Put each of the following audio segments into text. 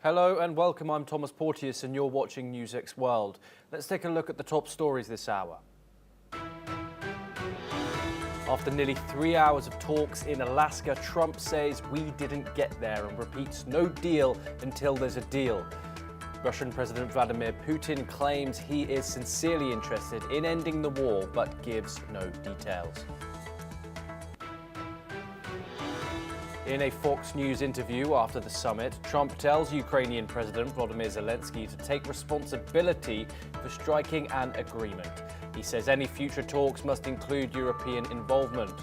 Hello and welcome, I'm Thomas Porteous and you're watching NewsX World. Let's take a look at the top stories this hour. After nearly 3 hours of talks in Alaska, Trump says we didn't get there and repeats no deal until there's a deal. Russian President Vladimir Putin claims he is sincerely interested in ending the war but gives no details. In a Fox News interview after the summit, Trump tells Ukrainian President Volodymyr Zelensky to take responsibility for striking an agreement. He says any future talks must include European involvement.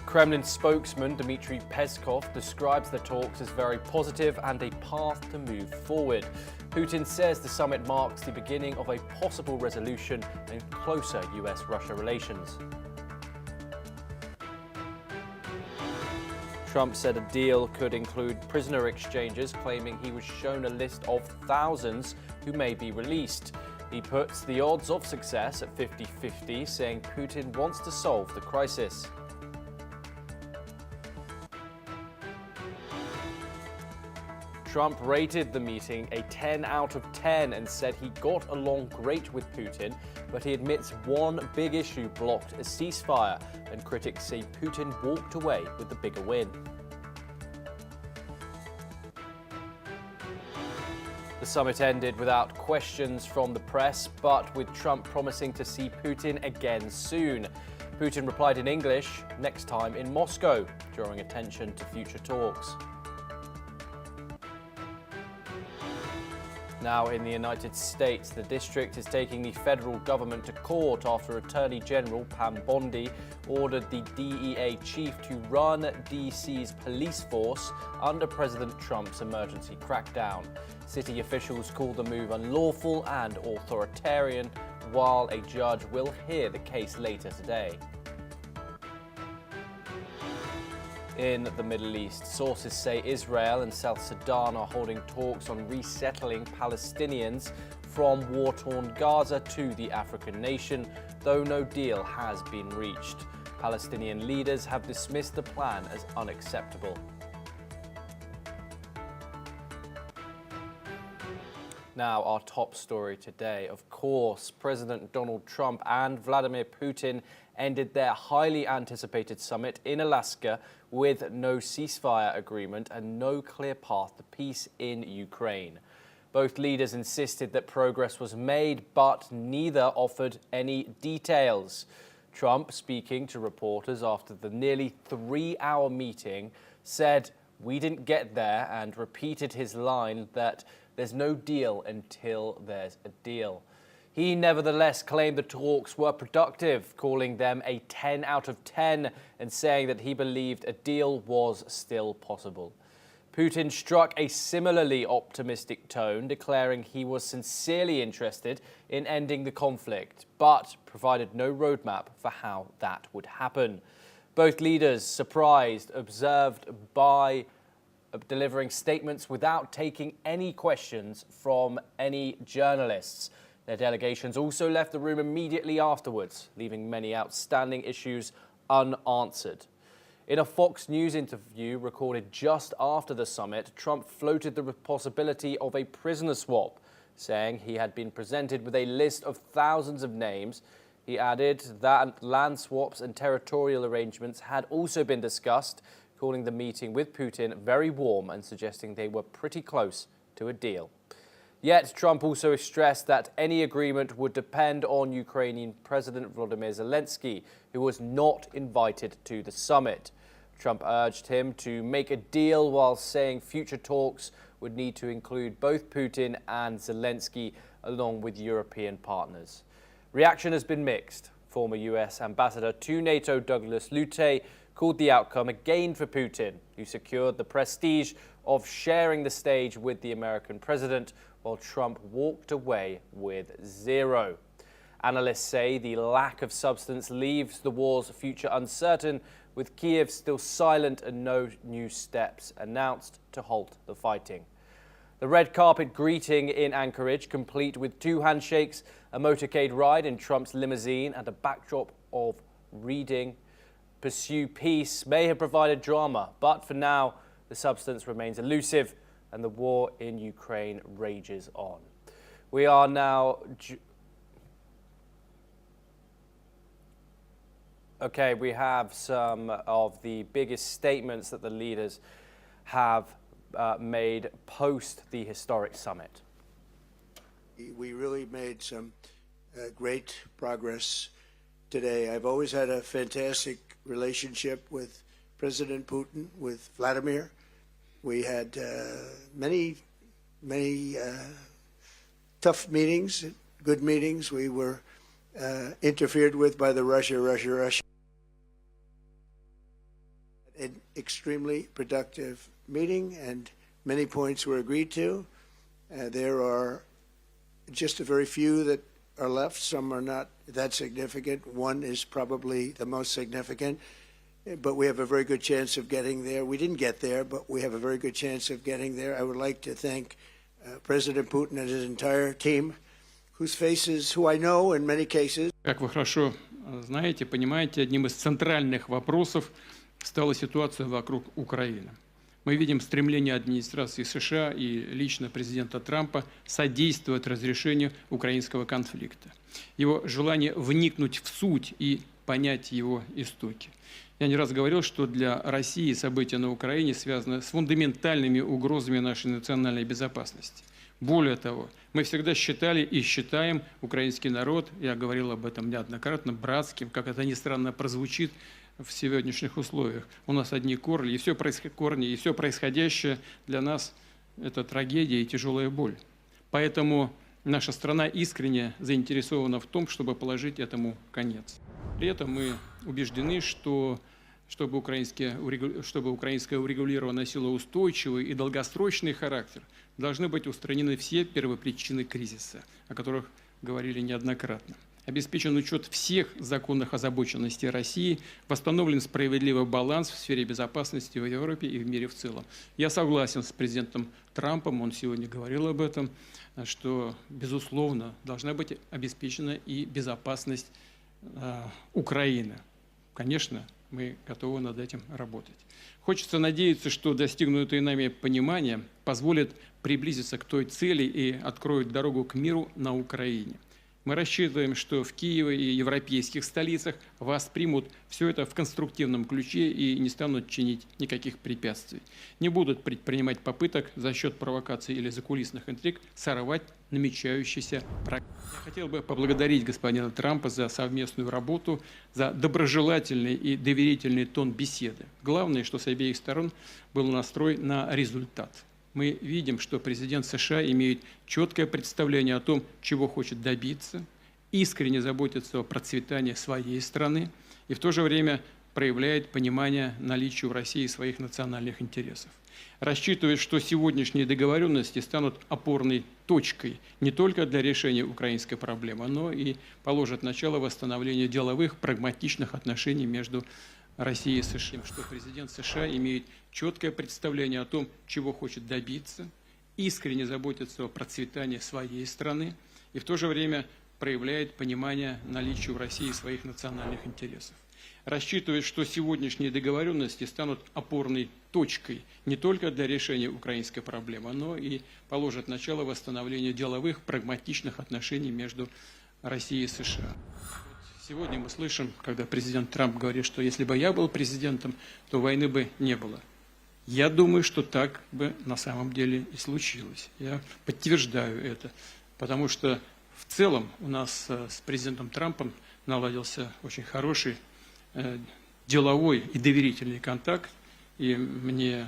Kremlin spokesman Dmitry Peskov describes the talks as very positive and a path to move forward. Putin says the summit marks the beginning of a possible resolution and closer US-Russia relations. Trump said a deal could include prisoner exchanges, claiming he was shown a list of thousands who may be released. He puts the odds of success at 50-50, saying Putin wants to solve the crisis. Trump rated the meeting a 10 out of 10 and said he got along great with Putin, but he admits one big issue blocked a ceasefire, and critics say Putin walked away with the bigger win. The summit ended without questions from the press, but with Trump promising to see Putin again soon. Putin replied in English, next time in Moscow, drawing attention to future talks. Now in the United States, the district is taking the federal government to court after Attorney General Pam Bondi ordered the DEA chief to run DC's police force under President Trump's emergency crackdown. City officials called the move unlawful and authoritarian, while a judge will hear the case later today. In the Middle East, sources say Israel and South Sudan are holding talks on resettling Palestinians from war-torn Gaza to the African nation, though no deal has been reached. Palestinian leaders have dismissed the plan as unacceptable. Now, our top story today. Of course, President Donald Trump and Vladimir Putin ended their highly anticipated summit in Alaska with no ceasefire agreement and no clear path to peace in Ukraine. Both leaders insisted that progress was made, but neither offered any details. Trump, speaking to reporters after the nearly 3-hour meeting, said, "We didn't get there," and repeated his line that there's no deal until there's a deal. He nevertheless claimed the talks were productive, calling them a 10 out of 10 and saying that he believed a deal was still possible. Putin struck a similarly optimistic tone, declaring he was sincerely interested in ending the conflict, but provided no roadmap for how that would happen. Both leaders, surprised, observed by delivering statements without taking any questions from any journalists. Their delegations also left the room immediately afterwards, leaving many outstanding issues unanswered. In a Fox News interview recorded just after the summit, Trump floated the possibility of a prisoner swap, saying he had been presented with a list of thousands of names. He added that land swaps and territorial arrangements had also been discussed, calling the meeting with Putin very warm and suggesting they were pretty close to a deal. Yet Trump also stressed that any agreement would depend on Ukrainian President Volodymyr Zelensky, who was not invited to the summit. Trump urged him to make a deal while saying future talks would need to include both Putin and Zelensky, along with European partners. Reaction has been mixed. Former US Ambassador to NATO Douglas Lutte called the outcome a gain for Putin, who secured the prestige of sharing the stage with the American president, while Trump walked away with zero. Analysts say the lack of substance leaves the war's future uncertain, with Kyiv still silent and no new steps announced to halt the fighting. The red carpet greeting in Anchorage, complete with 2 handshakes, a motorcade ride in Trump's limousine, and a backdrop of reading pursue peace may have provided drama, but for now, the substance remains elusive and the war in Ukraine rages on. We are now... Okay, we have some of the biggest statements that the leaders have made post the historic summit. We really made some great progress today. I've always had a fantastic relationship with President Putin, with Vladimir. We had many tough meetings, good meetings. We were interfered with by the Russia. An extremely productive meeting, and many points were agreed to. There are just a very few that are left. Some are not that significant. One is probably the most significant, but we have a very good chance of getting there. We didn't get there, but we have a very good chance of getting there. I would like to thank President Putin and his entire team, who I know in many cases. Как вы хорошо знаете, понимаете, одним из центральных вопросов стала ситуация вокруг Украины. Мы видим стремление администрации США и лично президента Трампа содействовать разрешению украинского конфликта. Его желание вникнуть в суть и понять его истоки. Я не раз говорил, что для России события на Украине связаны с фундаментальными угрозами нашей национальной безопасности. Более того, мы всегда считали и считаем украинский народ, я говорил об этом неоднократно, братским, как это ни странно прозвучит, в сегодняшних условиях. У нас одни корни, и все происходящее для нас – это трагедия и тяжелая боль. Поэтому наша страна искренне заинтересована в том, чтобы положить этому конец. При этом мы убеждены, что чтобы украинское урегулирование носило устойчивый и долгосрочный характер, должны быть устранены все первопричины кризиса, о которых говорили неоднократно. Обеспечен учет всех законных озабоченностей России, восстановлен справедливый баланс в сфере безопасности в Европе и в мире в целом. Я согласен с президентом Трампом, он сегодня говорил об этом, что, безусловно, должна быть обеспечена и безопасность Украины. Конечно, мы готовы над этим работать. Хочется надеяться, что достигнутое нами понимание позволит приблизиться к той цели и откроет дорогу к миру на Украине. Мы рассчитываем, что в Киеве и европейских столицах воспримут все это в конструктивном ключе и не станут чинить никаких препятствий. Не будут предпринимать попыток за счет провокаций или закулисных интриг сорвать намечающийся прогресс. Я хотел бы поблагодарить господина Трампа за совместную работу, за доброжелательный и доверительный тон беседы. Главное, что с обеих сторон был настрой на результат. Мы видим, что президент США имеет четкое представление о том, чего хочет добиться, искренне заботится о процветании своей страны и в то же время проявляет понимание наличия в России своих национальных интересов. Рассчитывает, что сегодняшние договоренности станут опорной точкой не только для решения украинской проблемы, но и положат начало восстановлению деловых, прагматичных отношений между России и США, что президент США имеет четкое представление о том, чего хочет добиться, искренне заботится о процветании своей страны и в то же время проявляет понимание наличия в России своих национальных интересов. Рассчитывает, что сегодняшние договоренности станут опорной точкой не только для решения украинской проблемы, но и положат начало восстановлению деловых, прагматичных отношений между Россией и США. Сегодня мы слышим, когда президент Трамп говорит, что если бы я был президентом, то войны бы не было. Я думаю, что так бы на самом деле и случилось. Я подтверждаю это, потому что в целом у нас с президентом Трампом наладился очень хороший деловой и доверительный контакт, и у меня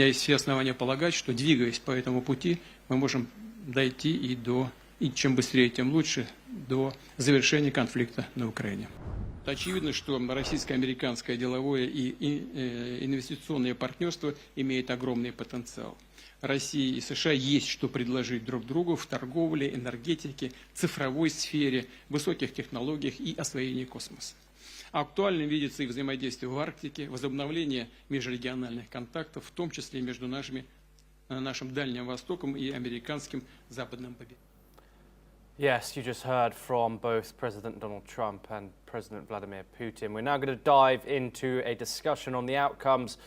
есть все основания полагать, что, двигаясь по этому пути, мы можем дойти и чем быстрее, тем лучше, до завершения конфликта на Украине. Очевидно, что российско-американское деловое и инвестиционное партнерство имеет огромный потенциал. России и США есть что предложить друг другу в торговле, энергетике, цифровой сфере, высоких технологиях и освоении космоса. Актуальным видится и взаимодействие в Арктике, возобновление межрегиональных контактов, в том числе между нашим Дальним Востоком и американским западным побережьем. Yes, you just heard from both President Donald Trump and President Vladimir Putin. We're now going to dive into a discussion on the outcomes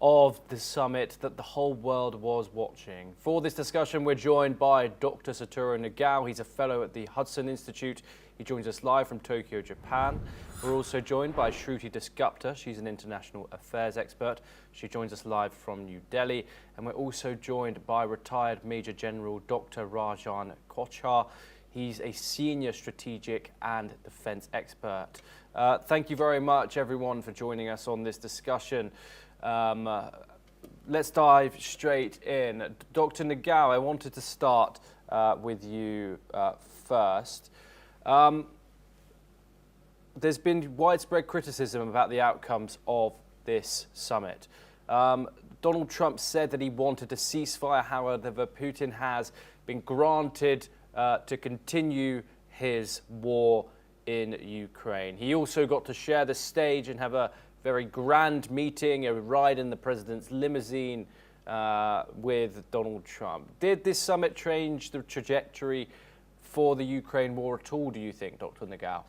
of the summit that the whole world was watching. For this discussion, we're joined by Dr. Satoru Nagao. He's a fellow at the Hudson Institute. He joins us live from Tokyo, Japan. We're also joined by Shruti Dasgupta. She's an international affairs expert. She joins us live from New Delhi. And we're also joined by retired Major General Dr. Rajan Kochhar. He's a senior strategic and defense expert. Thank you very much, everyone, for joining us on this discussion. Let's dive straight in. Dr. Nagao, I wanted to start with you first. There's been widespread criticism about the outcomes of this summit. Donald Trump said that he wanted a ceasefire. However, Putin has been granted to continue his war in Ukraine. He also got to share the stage and have a very grand meeting, a ride in the president's limousine with Donald Trump. Did this summit change the trajectory for the Ukraine war at all, do you think, Dr. Nagao?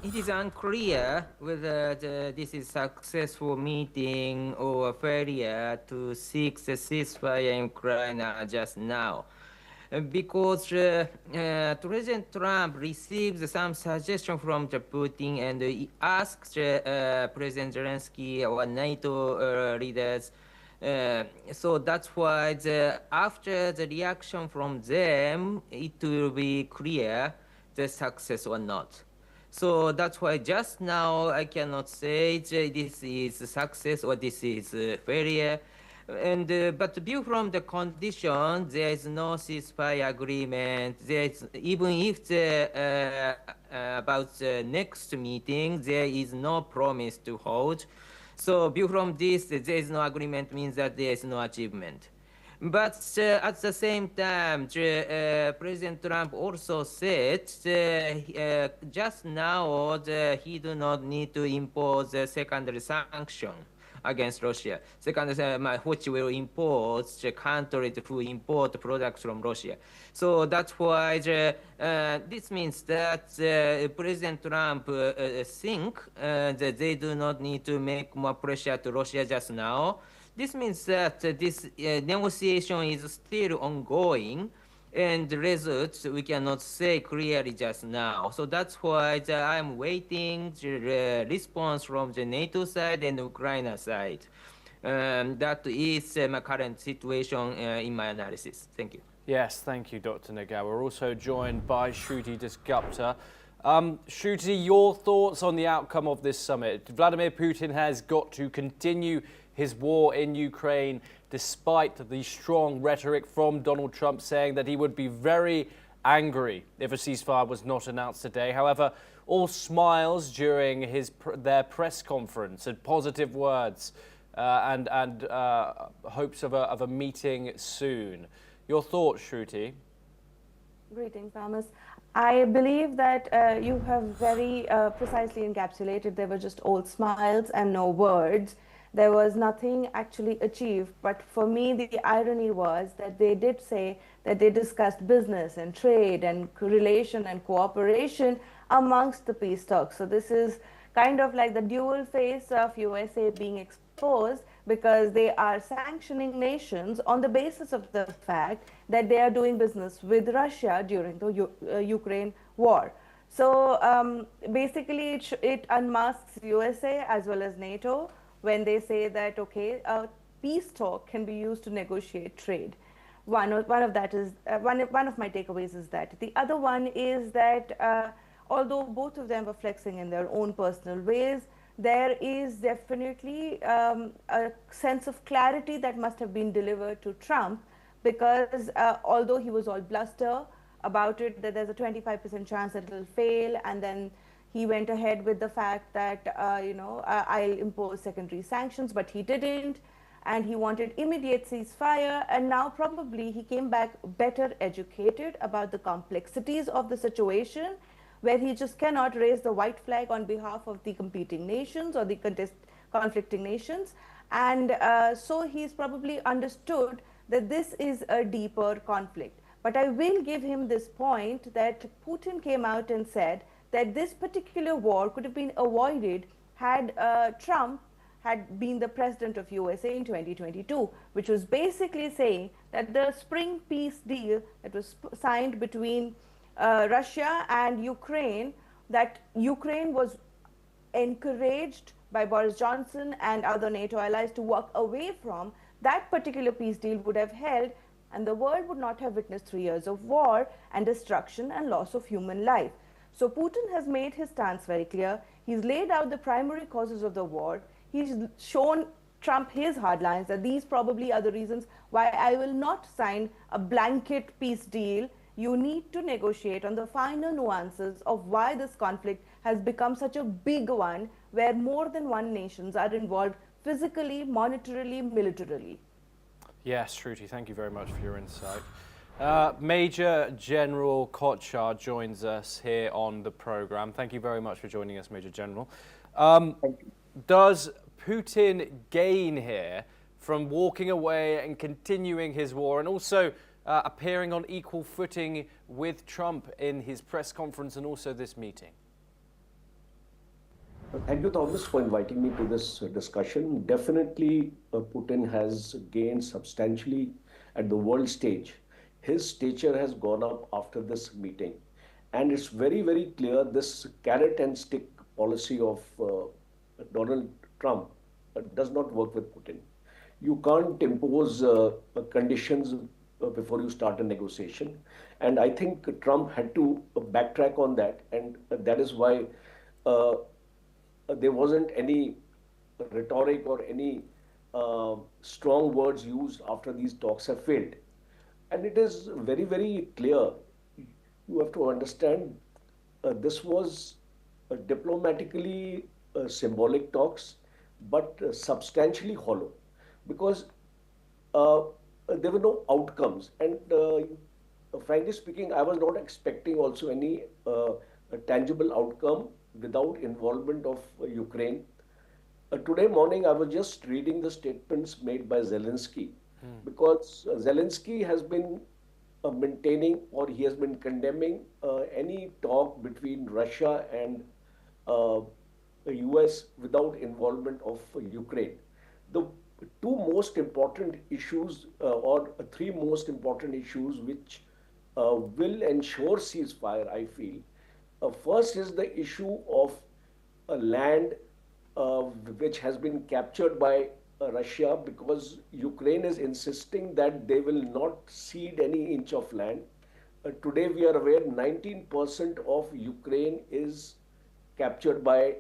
It is unclear whether this is a successful meeting or a failure to seek the ceasefire in Ukraine just now. Because President Trump received some suggestion from Putin and he asked President Zelensky or NATO leaders. So that's why after the reaction from them, it will be clear the success or not. So that's why just now I cannot say this is a success or this is a failure. And but view from the condition, there is no ceasefire agreement. There is, even if about the next meeting, there is no promise to hold. So view from this, there is no agreement means that there is no achievement. But at the same time, President Trump also said just now he do not need to impose a secondary sanction against Russia. Second, which will impose the country who import products from Russia. So that's why this means that President Trump think that they do not need to make more pressure to Russia just now. This means that this negotiation is still ongoing, and the results we cannot say clearly just now. So that's why I'm waiting the response from the NATO side and Ukraine side. That is my current situation in my analysis. Thank you. Yes, thank you, Dr. Nagao. We're also joined by Shruti Dasgupta. Shruti, your thoughts on the outcome of this summit? Vladimir Putin has got to continue his war in Ukraine despite the strong rhetoric from Donald Trump saying that he would be very angry if a ceasefire was not announced today. However, all smiles during their press conference and positive words and hopes of a meeting soon. Your thoughts, Shruti? Greetings, Thomas. I believe that you have very precisely encapsulated. There were just all smiles and no words. There was nothing actually achieved. But for me, the irony was that they did say that they discussed business and trade and relation and cooperation amongst the peace talks. So this is kind of like the dual face of USA being exposed, because they are sanctioning nations on the basis of the fact that they are doing business with Russia during the Ukraine war. So basically it unmasks USA as well as NATO when they say that, okay, peace talk can be used to negotiate trade. One of my takeaways is that. The other one is that although both of them were flexing in their own personal ways, there is definitely a sense of clarity that must have been delivered to Trump, because although he was all bluster about it, that there's a 25% chance that it will fail, and then he went ahead with the fact that, I'll impose secondary sanctions, but he didn't. And he wanted immediate ceasefire. And now probably he came back better educated about the complexities of the situation, where he just cannot raise the white flag on behalf of the competing nations or the conflicting nations. And so he's probably understood that this is a deeper conflict. But I will give him this point that Putin came out and said that this particular war could have been avoided had Trump had been the president of USA in 2022, which was basically saying that the spring peace deal that was signed between Russia and Ukraine, that Ukraine was encouraged by Boris Johnson and other NATO allies to walk away from, that particular peace deal would have held, and the world would not have witnessed 3 years of war and destruction and loss of human life. So Putin has made his stance very clear. He's laid out the primary causes of the war. He's shown Trump his hard lines, that these probably are the reasons why I will not sign a blanket peace deal. You need to negotiate on the finer nuances of why this conflict has become such a big one, where more than one nations are involved physically, monetarily, militarily. Yes, Shruti, thank you very much for your insight. Major General Kochar joins us here on the program. Thank you very much for joining us, Major General. Does Putin gain here from walking away and continuing his war, and also appearing on equal footing with Trump in his press conference and also this meeting? Thank you, Thomas, for inviting me to this discussion. Definitely, Putin has gained substantially at the world stage. His stature has gone up after this meeting. And it's very, very clear this carrot and stick policy of Donald Trump does not work with Putin. You can't impose conditions before you start a negotiation. And I think Trump had to backtrack on that. And that is why there wasn't any rhetoric or any strong words used after these talks have failed. And it is very, very clear. You have to understand this was diplomatically symbolic talks, but substantially hollow, because there were no outcomes. And frankly speaking, I was not expecting also any tangible outcome without involvement of Ukraine. Today morning, I was just reading the statements made by Zelensky, because Zelensky has been maintaining, or he has been condemning any talk between Russia and the US without involvement of Ukraine. The two most important issues, or three most important issues which will ensure ceasefire, I feel. First is the issue of land which has been captured by Russia, because Ukraine is insisting that they will not cede any inch of land. Today we are aware 19% of Ukraine is captured by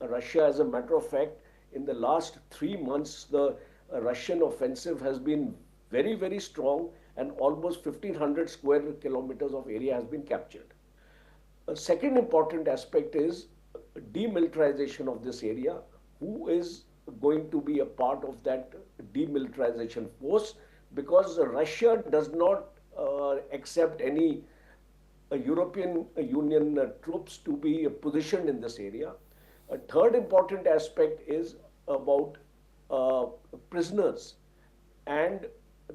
Russia. As a matter of fact, in the last 3 months, the Russian offensive has been very, very strong, and almost 1,500 square kilometers of area has been captured. A second important aspect is demilitarization of this area. Who is going to be a part of that demilitarization force? Because Russia does not accept any European Union troops to be positioned in this area. A third important aspect is about prisoners and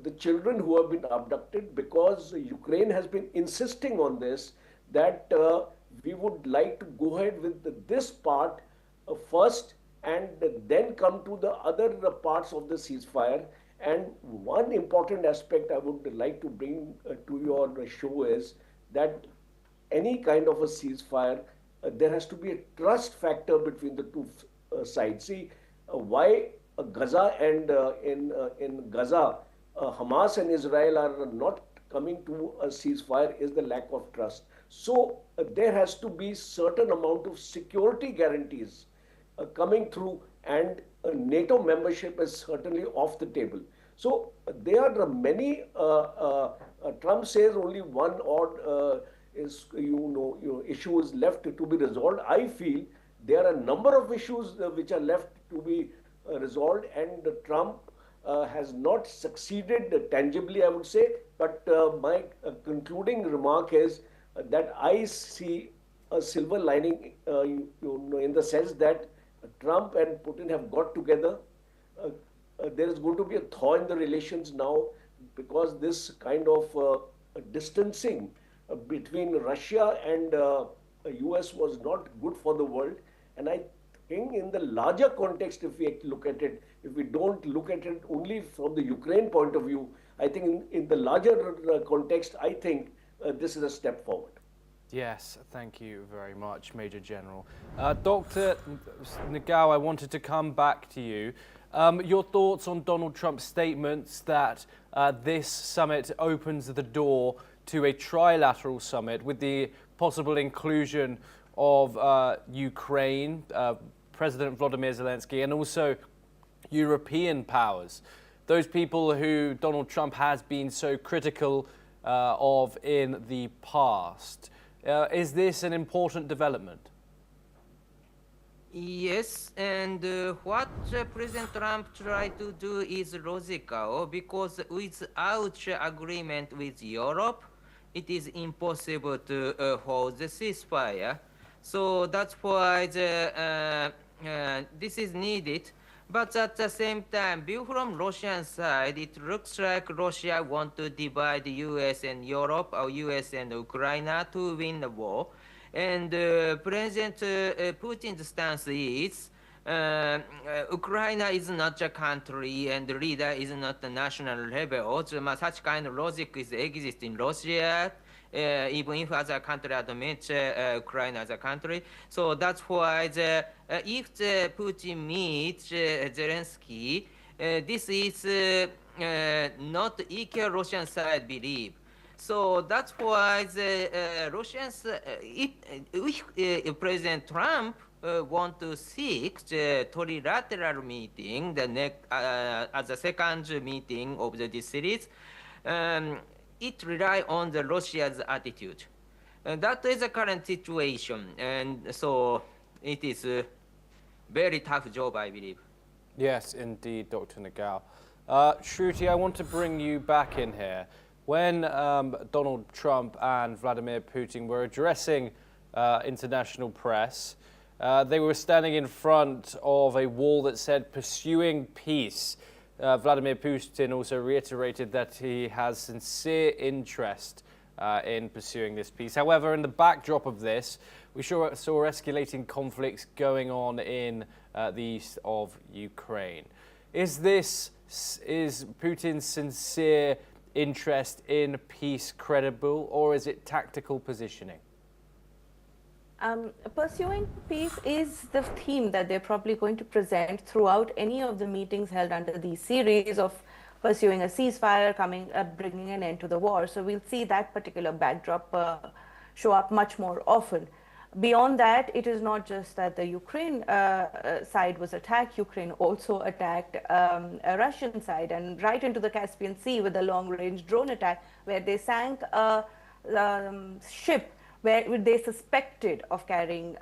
the children who have been abducted, because Ukraine has been insisting on this, that we would like to go ahead with this part first and then come to the other parts of the ceasefire. And one important aspect I would like to bring to your show is that any kind of a ceasefire, there has to be a trust factor between the two sides. See, why Gaza and in Gaza, Hamas and Israel are not coming to a ceasefire is the lack of trust. So there has to be certain amount of security guarantees coming through, and NATO membership is certainly off the table. So there are many, Trump says only one odd issue is left to be resolved. I feel there are a number of issues which are left to be resolved, and Trump has not succeeded tangibly, I would say. But my concluding remark is that I see a silver lining, in the sense that Trump and Putin have got together. There is going to be a thaw in the relations now, because this kind of distancing between Russia and US was not good for the world. And I think in the larger context, if we look at it, if we don't look at it only from the Ukraine point of view, I think in the larger context, I think this is a step forward. Yes, thank you very much, Major General. Dr. Nagao, I wanted to come back to you. Your thoughts on Donald Trump's statements that this summit opens the door to a trilateral summit with the possible inclusion of Ukraine, President Volodymyr Zelensky, and also European powers, those people who Donald Trump has been so critical of in the past. Is this an important development? Yes, and what President Trump tried to do is logical because without agreement with Europe, it is impossible to hold the ceasefire. So that's why this is needed. But at the same time, view from Russian side, it looks like Russia want to divide the US and Europe, or US and Ukraine to win the war. And President Putin's stance is Ukraine is not a country and the leader is not the national level. So, such kind of logic is exists in Russia. Even if other country admit Ukraine as a country. So that's why if Putin meets Zelensky, this is not equal Russian side believe. So that's why the Russians, if President Trump want to seek the trilateral meeting, the next as the second meeting of this series, it relies on the Russia's attitude. That is the current situation, and so it is a very tough job, I believe. Yes, indeed, Dr. Nagao. Shruti, I want to bring you back in here. When Donald Trump and Vladimir Putin were addressing international press, they were standing in front of a wall that said, "Pursuing peace." Vladimir Putin also reiterated that he has sincere interest in pursuing this peace. However, in the backdrop of this, we saw escalating conflicts going on in the east of Ukraine. Is Putin's sincere interest in peace credible, or is it tactical positioning? Pursuing peace is the theme that they're probably going to present throughout any of the meetings held under the series of pursuing a ceasefire, bringing an end to the war. So we'll see that particular backdrop show up much more often. Beyond that, it is not just that the Ukraine side was attacked. Ukraine also attacked a Russian side and right into the Caspian Sea with a long-range drone attack where they sank a ship where they suspected of carrying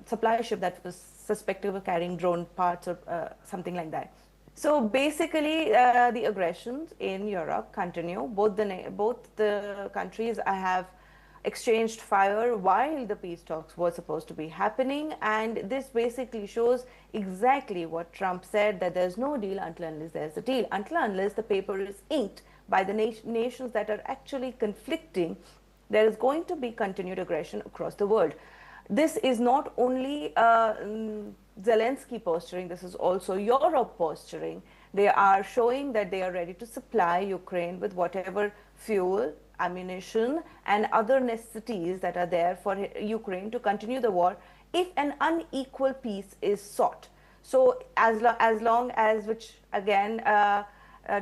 supply ship that was suspected of carrying drone parts or something like that. So basically, the aggressions in Europe continue. Both the countries have exchanged fire while the peace talks were supposed to be happening, and this basically shows exactly what Trump said, that there's no deal until unless there's a deal, until unless the paper is inked by the nations that are actually conflicting. There is going to be continued aggression across the world. This is not only Zelensky posturing, this is also Europe posturing. They are showing that they are ready to supply Ukraine with whatever fuel, ammunition, and other necessities that are there for Ukraine to continue the war if an unequal peace is sought. So as long as, which again,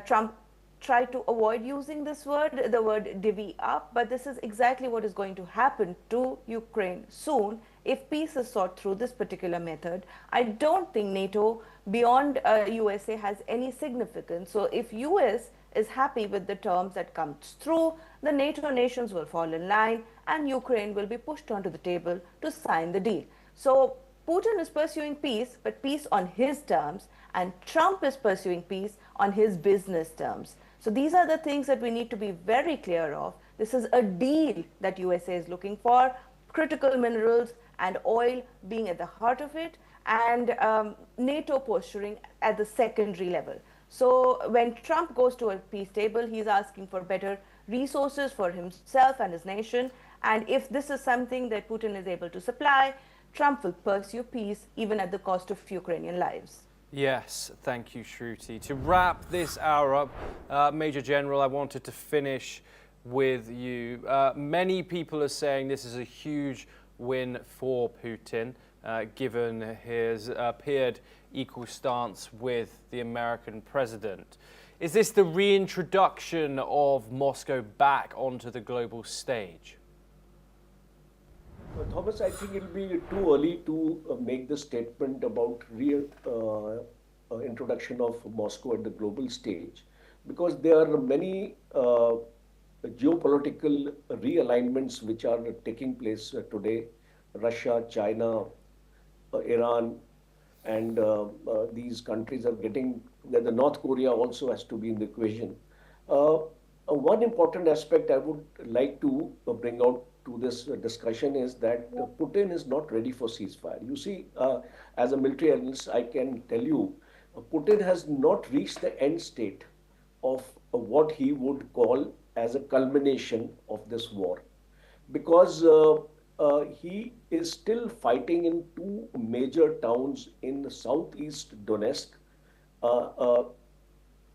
Trump tried to avoid using this word, the word divvy up, but this is exactly what is going to happen to Ukraine soon if peace is sought through this particular method. I don't think NATO beyond USA has any significance. So if US is happy with the terms that comes through, the NATO nations will fall in line and Ukraine will be pushed onto the table to sign the deal. So Putin is pursuing peace, but peace on his terms, and Trump is pursuing peace on his business terms. So these are the things that we need to be very clear of. This is a deal that USA is looking for, critical minerals and oil being at the heart of it, and NATO posturing at the secondary level. So when Trump goes to a peace table, he's asking for better resources for himself and his nation. And if this is something that Putin is able to supply, Trump will pursue peace even at the cost of Ukrainian lives. Yes, thank you, Shruti. To wrap this hour up, Major General, I wanted to finish with you. Many people are saying this is a huge win for Putin, given his appeared equal stance with the American president. Is this the reintroduction of Moscow back onto the global stage? Thomas, I think it'll be too early to make the statement about real introduction of Moscow at the global stage, because there are many geopolitical realignments which are taking place today. Russia, China, Iran, and these countries are getting, the North Korea also has to be in the equation. One important aspect I would like to bring out to this discussion is that Putin is not ready for ceasefire. You see, as a military analyst, I can tell you, Putin has not reached the end state of what he would call as a culmination of this war, because he is still fighting in two major towns in southeast Donetsk,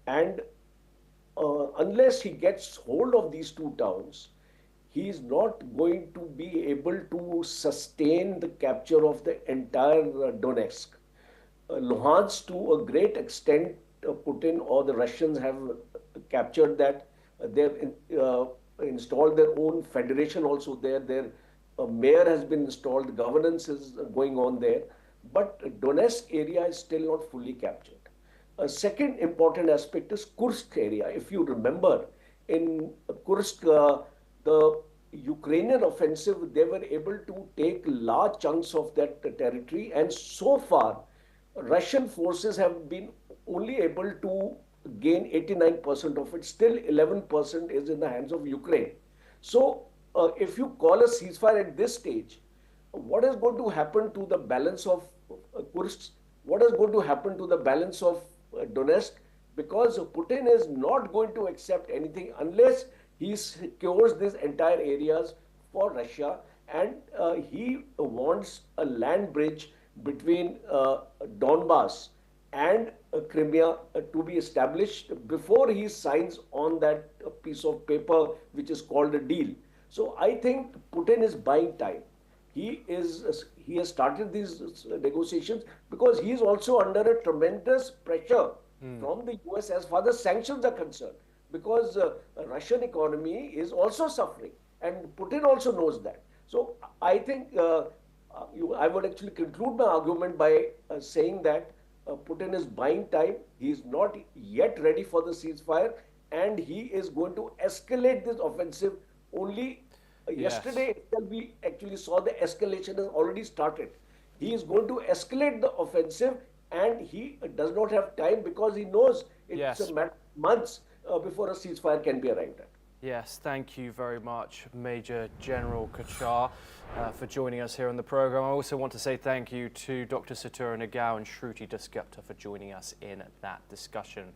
and unless he gets hold of these two towns, he is not going to be able to sustain the capture of the entire Donetsk. Luhansk, to a great extent, Putin or the Russians have captured that. They've installed their own federation also there. Their mayor has been installed. Governance is going on there. But Donetsk area is still not fully captured. A second important aspect is Kursk area. If you remember, in Kursk, the Ukrainian offensive, they were able to take large chunks of that territory, and so far, Russian forces have been only able to gain 89% of it. Still 11% is in the hands of Ukraine. So if you call a ceasefire at this stage, what is going to happen to the balance of Kursk? What is going to happen to the balance of Donetsk? Because Putin is not going to accept anything unless he secures these entire areas for Russia, and he wants a land bridge between Donbass and Crimea to be established before he signs on that piece of paper which is called a deal. So I think Putin is buying time. He has started these negotiations because he is also under a tremendous pressure from the US as far as sanctions are concerned, because Russian economy is also suffering, and Putin also knows that. So I think I would actually conclude my argument by saying that Putin is buying time. He is not yet ready for the ceasefire, and he is going to escalate this offensive. Only yesterday itself we actually saw the escalation has already started. He is going to escalate the offensive, and he does not have time because he knows it's a matter of months before a ceasefire can be arrived at. Yes, thank you very much, Major General Kochar, for joining us here on the program. I also want to say thank you to Dr. Satura Nagao and Shruti Dasgupta for joining us in that discussion.